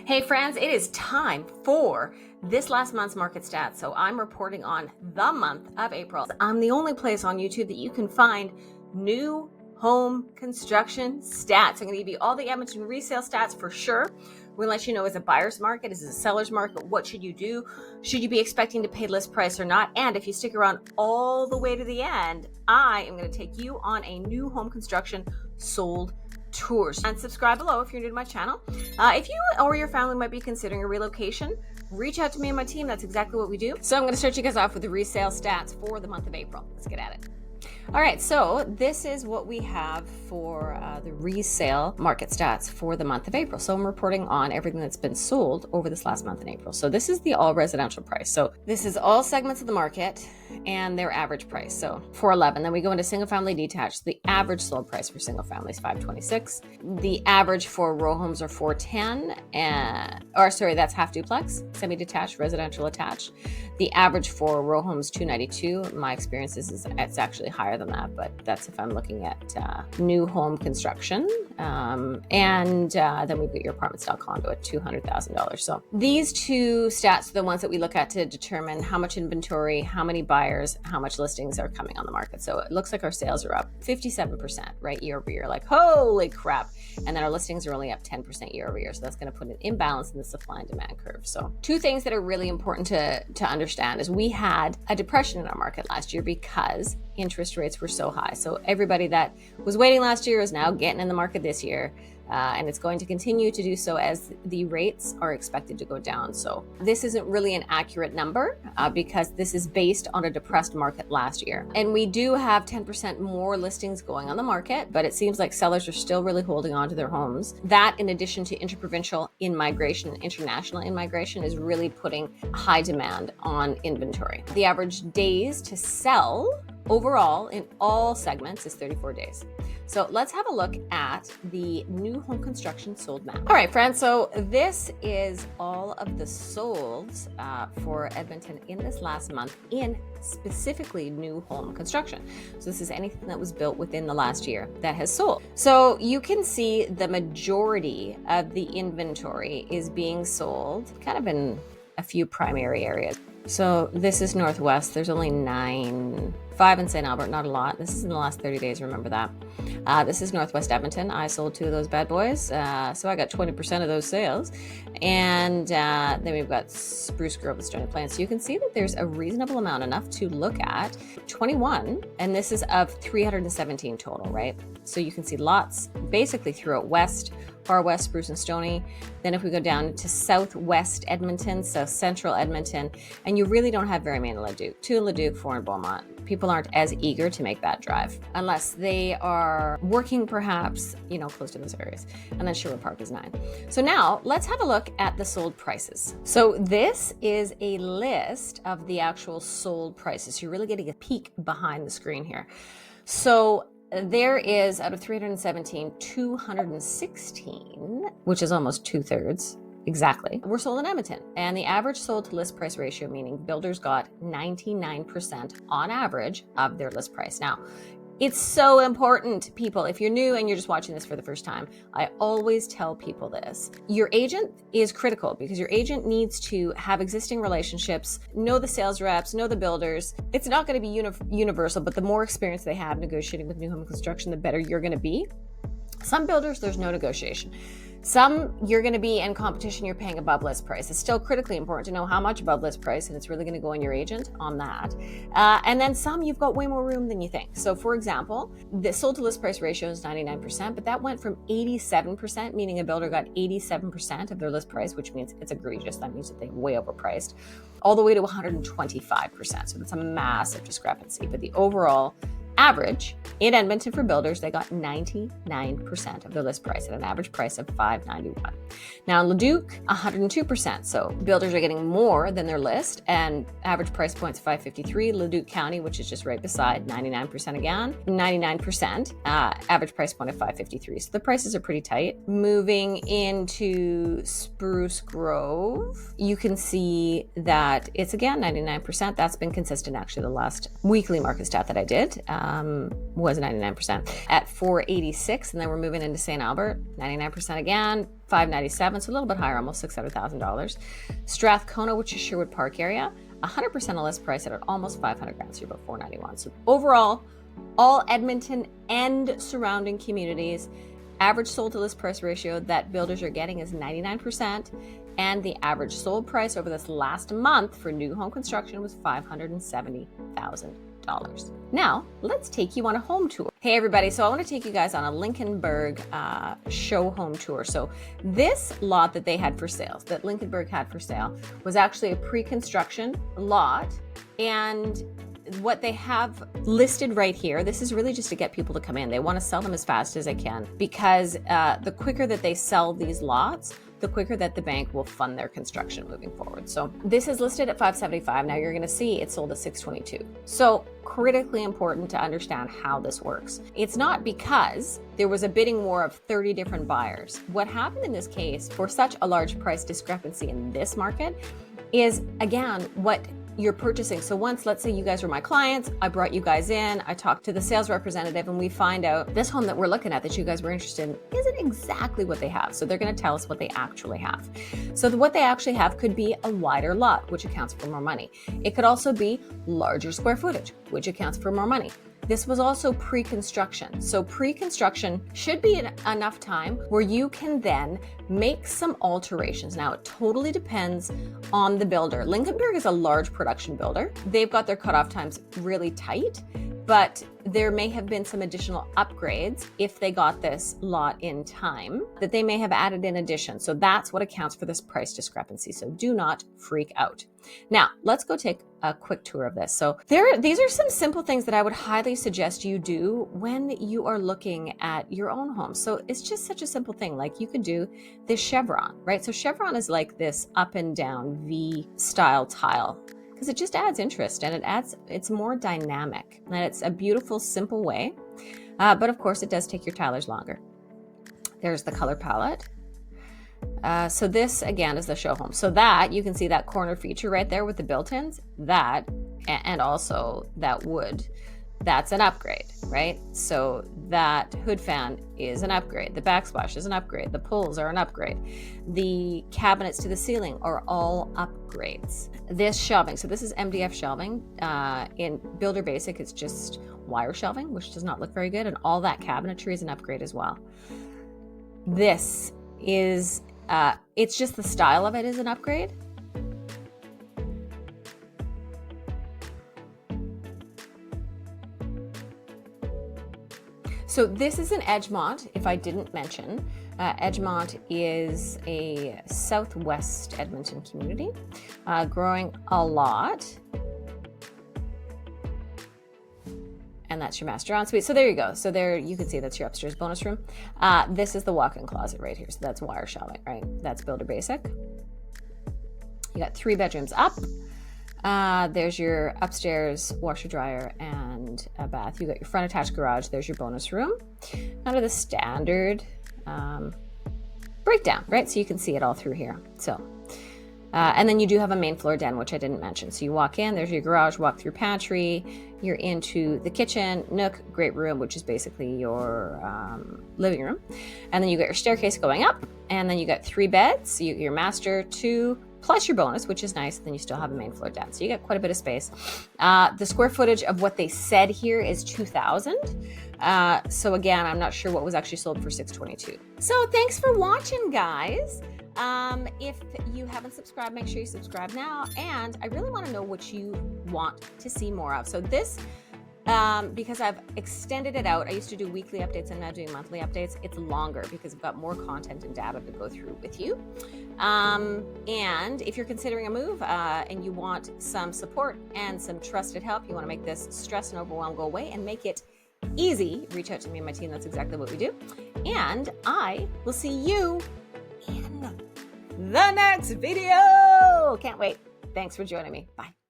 Hey friends, it is time for this last month's market stats. So I'm reporting on the month of April. I'm the only place on YouTube that you can find new home construction stats. I'm going to give you all the Edmonton resale stats for sure. We're going to let you know, is it a buyer's market? Is it a seller's market? What should you do? Should you be expecting to pay list price or not? And if you stick around all the way to the end, I am going to take you on a new home construction sold tours. And subscribe below if you're new to my channel. If you or your family might be considering a relocation, reach out to me and my team. That's exactly what we do. So I'm going to start you guys off with the resale stats for the month of April. Let's get at it. All right, so this is what we have for the resale market stats for the month of April. So I'm reporting on everything that's been sold over this last month in April. So this is the all residential price. So this is all segments of the market and their average price. So 411. Then we go into single family detached. The average sold price for single family is 526. The average for row homes are 410. That's half duplex, semi-detached, residential attached. The average for row homes 292. My experience is it's actually higher than that, but that's if I'm looking at new home construction. Then we've got your apartment style condo at $200,000. So these two stats are the ones that we look at to determine how much inventory, how many buyers, how much listings are coming on the market. So it looks like our sales are up 57%, right, year over year. Like, holy crap. And then our listings are only up 10% year over year. So that's going to put an imbalance in the supply and demand curve. So two things that are really important to understand is we had a depression in our market last year because interest rates were so high. So everybody that was waiting last year is now getting in the market this year. And it's going to continue to do so as the rates are expected to go down. So this isn't really an accurate number because this is based on a depressed market last year. And we do have 10% more listings going on the market, but it seems like sellers are still really holding on to their homes. That, in addition to interprovincial in-migration and international in-migration, is really putting high demand on inventory. The average days to sell overall in all segments is 34 days. So let's have a look at the new home construction sold map. All right, friends, so this is all of the solds for Edmonton in this last month in specifically new home construction. So this is anything that was built within the last year that has sold. So you can see the majority of the inventory is being sold kind of in a few primary areas. So this is Northwest. There's only 5 in St. Albert, not a lot. This is in the last 30 days, remember that. This is Northwest Edmonton. I sold 2 of those bad boys, so I got 20% of those sales. And then we've got Spruce Grove and Stony Plain. So you can see that there's a reasonable amount, enough to look at. 21, and this is of 317 total, right? So you can see lots basically throughout west, far west, Spruce and Stony. Then if we go down to southwest Edmonton, so central Edmonton, and you really don't have very many in Leduc. 2 in Leduc, 4 in Beaumont. People aren't as eager to make that drive unless they are working perhaps, close to those areas. And then Sherwood Park is 9. So now let's have a look at the sold prices. So this is a list of the actual sold prices. You're really getting a peek behind the screen here. So there is, out of 317, 216, which is almost 2/3 exactly, were sold in Edmonton. And the average sold to list price ratio, meaning builders got 99% on average of their list price. Now, it's so important, people. If you're new and you're just watching this for the first time, I always tell people this. Your agent is critical because your agent needs to have existing relationships, know the sales reps, know the builders. It's not going to be universal, but the more experience they have negotiating with new home construction, the better you're going to be. Some builders, there's no negotiation. Some, you're going to be in competition, you're paying above list price. It's still critically important to know how much above list price, and it's really going to go on your agent on that. And then some, you've got way more room than you think. So for example, the sold to list price ratio is 99%, but that went from 87%, meaning a builder got 87% of their list price, which means it's egregious. That means that they're way overpriced, all the way to 125%. So that's a massive discrepancy. But the overall average in Edmonton for builders, they got 99% of their list price at an average price of $591. Now in Leduc, 102%. So builders are getting more than their list, and average price point's $553. Leduc County, which is just right beside, 99% again, 99%, average price point of $553. So the prices are pretty tight. Moving into Spruce Grove, you can see that it's again 99%. That's been consistent actually the last weekly market stat that I did. was 99% at 486, and then we're moving into St. Albert, 99% again, 597, so a little bit higher, almost $600,000. Strathcona, which is Sherwood Park area, 100% list price at almost 500 grand, so you're about 491. So overall, all Edmonton and surrounding communities, average sold to list price ratio that builders are getting is 99%, and the average sold price over this last month for new home construction was $570,000. Now, let's take you on a home tour. Hey everybody, so I want to take you guys on a Lincolnberg show home tour. So this lot that they had for sale, that Lincolnberg had for sale, was actually a pre-construction lot, and what they have listed right here, this is really just to get people to come in. They want to sell them as fast as they can, because the quicker that they sell these lots, the quicker that the bank will fund their construction moving forward. So this is listed at $575. Now you're going to see it sold at $622. So critically important to understand how this works. It's not because there was a bidding war of 30 different buyers. What happened in this case for such a large price discrepancy in this market is, again, what you're purchasing. So once, let's say you guys were my clients, I brought you guys in, I talked to the sales representative, and we find out this home that we're looking at that you guys were interested in isn't exactly what they have. So they're going to tell us what they actually have. So what they actually have could be a wider lot, which accounts for more money. It could also be larger square footage, which accounts for more money. This was also pre-construction. So pre-construction should be enough time where you can then make some alterations. Now, it totally depends on the builder. Lincolnberg is a large production builder. They've got their cutoff times really tight, but there may have been some additional upgrades if they got this lot in time that they may have added in addition. So that's what accounts for this price discrepancy. So do not freak out. Now, let's go take a quick tour of this. So these are some simple things that I would highly suggest you do when you are looking at your own home. So it's just such a simple thing. Like you could do this chevron, right? So chevron is like this up and down V style tile, because it just adds interest and it's more dynamic, and it's a beautiful, simple way. But of course it does take your tilers longer. There's the color palette. So this again is the show home. So that you can see that corner feature right there with the built-ins, that, and also that wood, that's an upgrade, right? So that hood fan is an upgrade. The backsplash is an upgrade. The pulls are an upgrade. The cabinets to the ceiling are all upgrades. This shelving, so this is MDF shelving. In Builder Basic, it's just wire shelving, which does not look very good. And all that cabinetry is an upgrade as well. This is, it's just the style of it is an upgrade. So this is an Edgemont, if I didn't mention. Edgemont is a southwest Edmonton community, growing a lot. And that's your master ensuite. So there you go. So there you can see that's your upstairs bonus room. This is the walk-in closet right here. So that's wire shelving, right? That's Builder Basic. You got 3 bedrooms up. There's your upstairs washer dryer and a bath. You got your front attached garage. There's your bonus room. Kind of the standard breakdown, right? So you can see it all through here. So, and then you do have a main floor den, which I didn't mention. So you walk in, there's your garage, walk through pantry. You're into the kitchen, nook, great room, which is basically your living room. And then you got your staircase going up, and then you got 3 beds. So your master, 2, plus your bonus, which is nice. Then you still have a main floor den. So you got quite a bit of space. The square footage of what they said here is 2,000. So again, I'm not sure what was actually sold for 622. So thanks for watching, guys. If you haven't subscribed, make sure you subscribe now. And I really want to know what you want to see more of. So this, because I've extended it out, I used to do weekly updates, and now doing monthly updates. It's longer because I've got more content and data to go through with you. And if you're considering a move and you want some support and some trusted help, you want to make this stress and overwhelm go away and make it easy, reach out to me and my team. That's exactly what we do. And I will see you in the next video. Can't wait. Thanks for joining me. Bye.